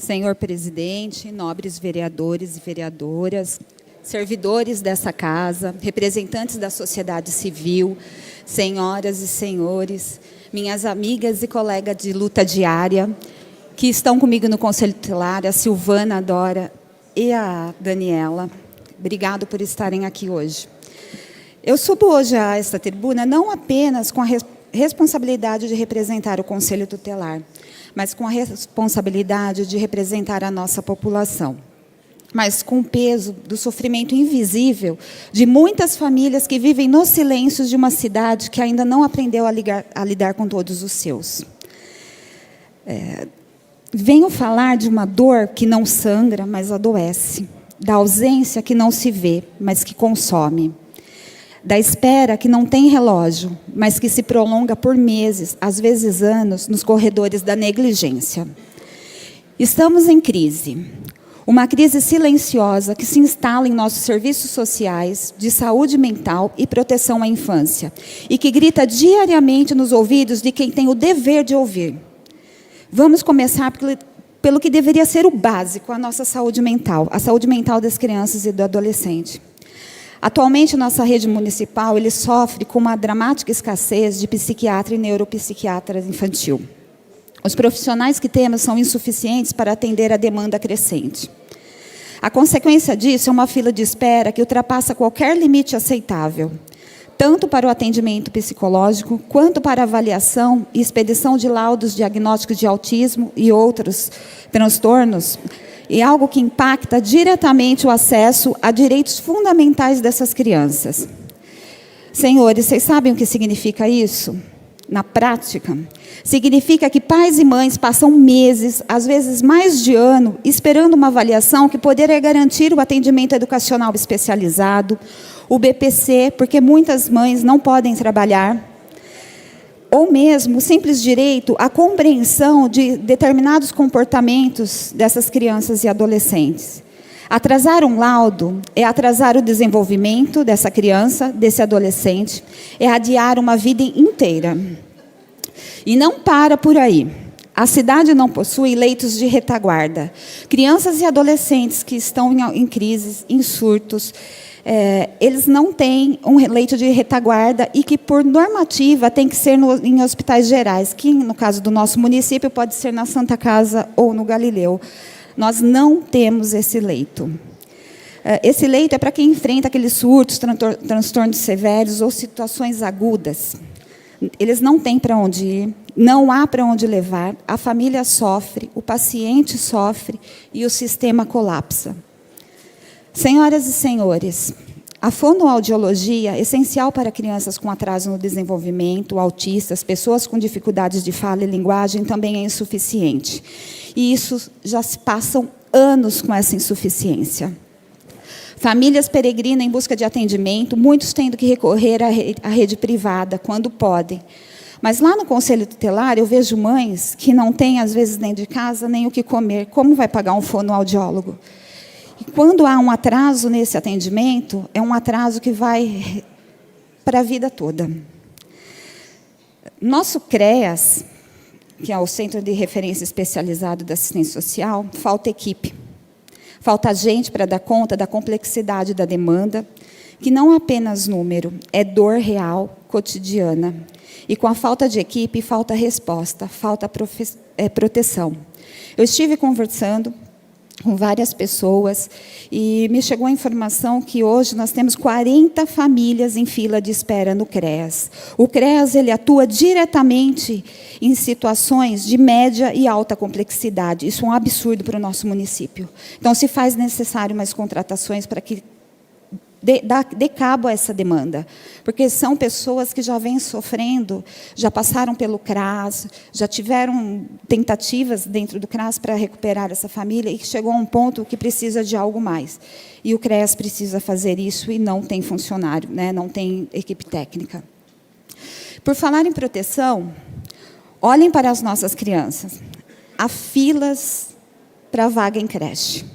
Senhor presidente, nobres vereadores e vereadoras, servidores dessa casa, representantes da sociedade civil, senhoras e senhores, minhas amigas e colegas de luta diária, que estão comigo no Conselho Tutelar, a Silvana, a Dora e a Daniela. Obrigado por estarem aqui hoje. Eu subo hoje a esta tribuna não apenas com a responsabilidade de representar o Conselho Tutelar, mas com a responsabilidade de representar a nossa população, mas com o peso do sofrimento invisível de muitas famílias que vivem nos silêncios de uma cidade que ainda não aprendeu a lidar com todos os seus. Venho falar de uma dor que não sangra, mas adoece, da ausência que não se vê, mas que consome, da espera que não tem relógio, mas que se prolonga por meses, às vezes anos, nos corredores da negligência. Estamos em crise. Uma crise silenciosa que se instala em nossos serviços sociais de saúde mental e proteção à infância, e que grita diariamente nos ouvidos de quem tem o dever de ouvir. Vamos começar pelo que deveria ser o básico, a nossa saúde mental, a saúde mental das crianças e do adolescente. Atualmente, nossa rede municipal sofre com uma dramática escassez de psiquiatra e neuropsiquiatra infantil. Os profissionais que temos são insuficientes para atender a demanda crescente. A consequência disso é uma fila de espera que ultrapassa qualquer limite aceitável, tanto para o atendimento psicológico, quanto para a avaliação e expedição de laudos diagnósticos de autismo e outros transtornos, e algo que impacta diretamente o acesso a direitos fundamentais dessas crianças. Senhores, vocês sabem o que significa isso? Na prática, significa que pais e mães passam meses, às vezes mais de ano, esperando uma avaliação que poderia garantir o atendimento educacional especializado, o BPC, porque muitas mães não podem trabalhar, ou mesmo o simples direito à compreensão de determinados comportamentos dessas crianças e adolescentes. Atrasar um laudo é atrasar o desenvolvimento dessa criança, desse adolescente, é adiar uma vida inteira. E não para por aí. A cidade não possui leitos de retaguarda. Crianças e adolescentes que estão em crises, em surtos, eles não têm um leito de retaguarda e que, por normativa, tem que ser em hospitais gerais, que, no caso do nosso município, pode ser na Santa Casa ou no Galileu. Nós não temos esse leito. Esse leito é para quem enfrenta aqueles surtos, transtornos severos ou situações agudas. Eles não têm para onde ir, não há para onde levar, a família sofre, o paciente sofre e o sistema colapsa. Senhoras e senhores, a fonoaudiologia é essencial para crianças com atraso no desenvolvimento, autistas, pessoas com dificuldades de fala e linguagem, também é insuficiente. E isso já se passam anos com essa insuficiência. Famílias peregrinam em busca de atendimento, muitos tendo que recorrer à rede privada, quando podem. Mas lá no Conselho Tutelar, eu vejo mães que não têm, às vezes, dentro de casa, nem o que comer. Como vai pagar um fonoaudiólogo? E quando há um atraso nesse atendimento, é um atraso que vai para a vida toda. Nosso CREAS, que é o Centro de Referência Especializado da Assistência Social, falta equipe. Falta gente para dar conta da complexidade da demanda, que não é apenas número, é dor real, cotidiana. E com a falta de equipe, falta resposta, falta proteção. Eu estive conversando com várias pessoas, e me chegou a informação que hoje nós temos 40 famílias em fila de espera no CREAS. O CREAS atua diretamente em situações de média e alta complexidade. Isso é um absurdo para o nosso município. Então, se faz necessário mais contratações para que dê cabo a essa demanda, porque são pessoas que já vêm sofrendo, já passaram pelo CRAS, já tiveram tentativas dentro do CRAS para recuperar essa família e que chegou a um ponto que precisa de algo mais. E o CREAS precisa fazer isso e não tem funcionário, né? Não tem equipe técnica. Por falar em proteção, olhem para as nossas crianças. Há filas para vaga em creche.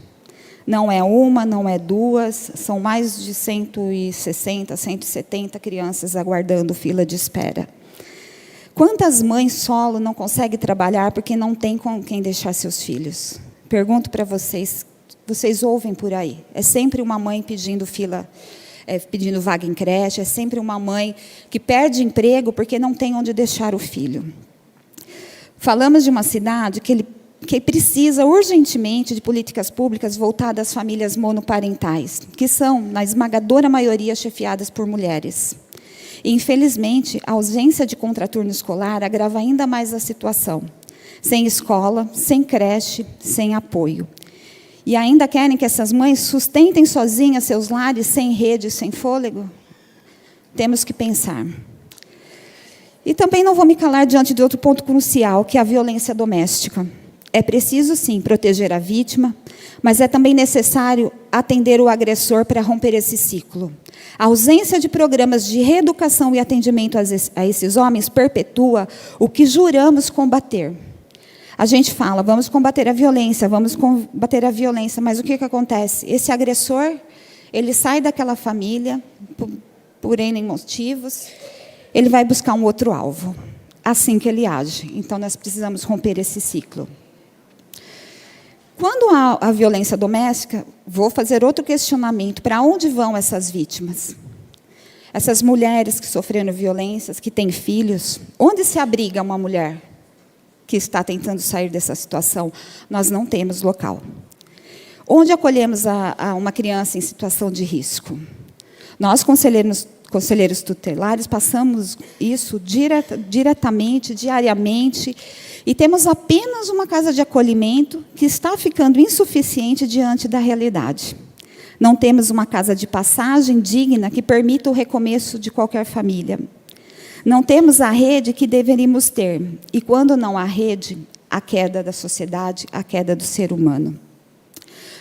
Não é uma, não é duas, são mais de 160, 170 crianças aguardando fila de espera. Quantas mães solo não conseguem trabalhar porque não tem com quem deixar seus filhos? Pergunto para vocês, vocês ouvem por aí? É sempre uma mãe pedindo pedindo vaga em creche, é sempre uma mãe que perde emprego porque não tem onde deixar o filho. Falamos de uma cidade que precisa urgentemente de políticas públicas voltadas às famílias monoparentais, que são, na esmagadora maioria, chefiadas por mulheres. E, infelizmente, a ausência de contraturno escolar agrava ainda mais a situação. Sem escola, sem creche, sem apoio. E ainda querem que essas mães sustentem sozinhas seus lares sem rede, sem fôlego? Temos que pensar. E também não vou me calar diante de outro ponto crucial, que é a violência doméstica. É preciso, sim, proteger a vítima, mas é também necessário atender o agressor para romper esse ciclo. A ausência de programas de reeducação e atendimento a esses homens perpetua o que juramos combater. A gente fala, vamos combater a violência, mas o que acontece? Esse agressor, ele sai daquela família, por N motivos, ele vai buscar um outro alvo. Assim que ele age. Então, nós precisamos romper esse ciclo. Quando há a violência doméstica, vou fazer outro questionamento. Para onde vão essas vítimas? Essas mulheres que sofreram violências, que têm filhos, onde se abriga uma mulher que está tentando sair dessa situação? Nós não temos local. Onde acolhemos a uma criança em situação de risco? Nós, conselheiros tutelares, passamos isso diretamente, diariamente, e temos apenas uma casa de acolhimento que está ficando insuficiente diante da realidade. Não temos uma casa de passagem digna que permita o recomeço de qualquer família. Não temos a rede que deveríamos ter. E quando não há rede, a queda da sociedade, a queda do ser humano.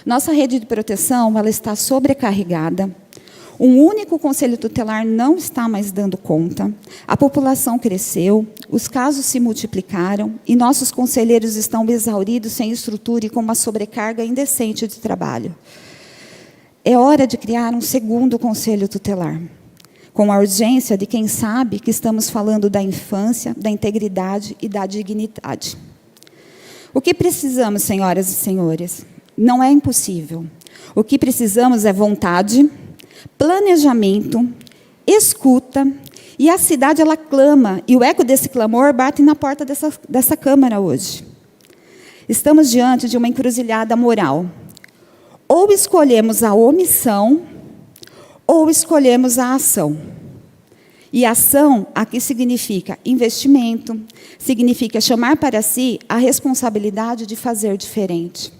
Nossa rede de proteção, ela está sobrecarregada. Um único conselho tutelar não está mais dando conta. A população cresceu, os casos se multiplicaram e nossos conselheiros estão exauridos, sem estrutura e com uma sobrecarga indecente de trabalho. É hora de criar um segundo conselho tutelar, com a urgência de quem sabe que estamos falando da infância, da integridade e da dignidade. O que precisamos, senhoras e senhores? Não é impossível. O que precisamos é vontade, planejamento, escuta, e a cidade, ela clama, e o eco desse clamor bate na porta dessa Câmara hoje. Estamos diante de uma encruzilhada moral. Ou escolhemos a omissão, ou escolhemos a ação. E ação aqui significa investimento, significa chamar para si a responsabilidade de fazer diferente.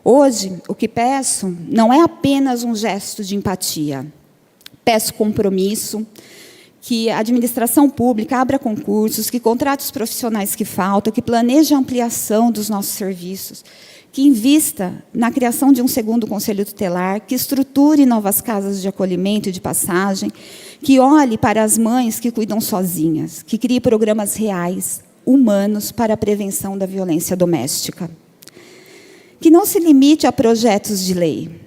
Hoje, o que peço não é apenas um gesto de empatia. Peço compromisso, que a administração pública abra concursos, que contrate os profissionais que faltam, que planeje a ampliação dos nossos serviços, que invista na criação de um segundo conselho tutelar, que estruture novas casas de acolhimento e de passagem, que olhe para as mães que cuidam sozinhas, que crie programas reais, humanos, para a prevenção da violência doméstica. Que não se limite a projetos de lei,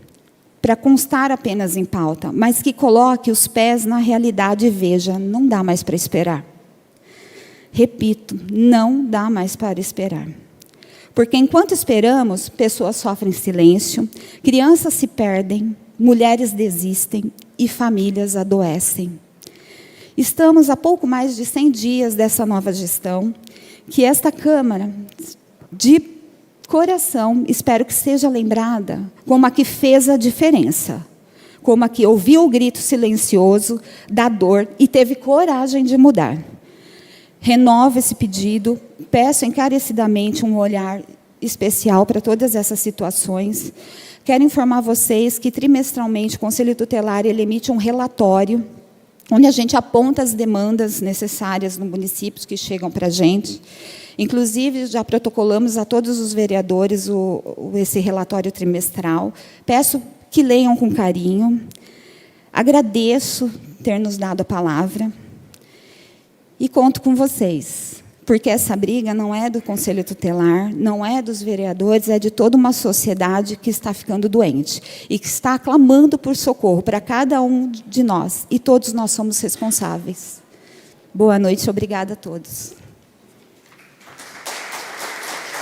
para constar apenas em pauta, mas que coloque os pés na realidade e veja, não dá mais para esperar. Repito, não dá mais para esperar. Porque enquanto esperamos, pessoas sofrem silêncio, crianças se perdem, mulheres desistem e famílias adoecem. Estamos a pouco mais de 100 dias dessa nova gestão, que esta Câmara, de coração, espero que seja lembrada como a que fez a diferença, como a que ouviu o grito silencioso da dor e teve coragem de mudar. Renovo esse pedido, peço encarecidamente um olhar especial para todas essas situações. Quero informar vocês que, trimestralmente, o Conselho Tutelar ele emite um relatório, onde a gente aponta as demandas necessárias no município que chegam para a gente. Inclusive, já protocolamos a todos os vereadores esse relatório trimestral. Peço que leiam com carinho. Agradeço ter nos dado a palavra. E conto com vocês, porque essa briga não é do Conselho Tutelar, não é dos vereadores, é de toda uma sociedade que está ficando doente e que está clamando por socorro para cada um de nós. E todos nós somos responsáveis. Boa noite, obrigada a todos.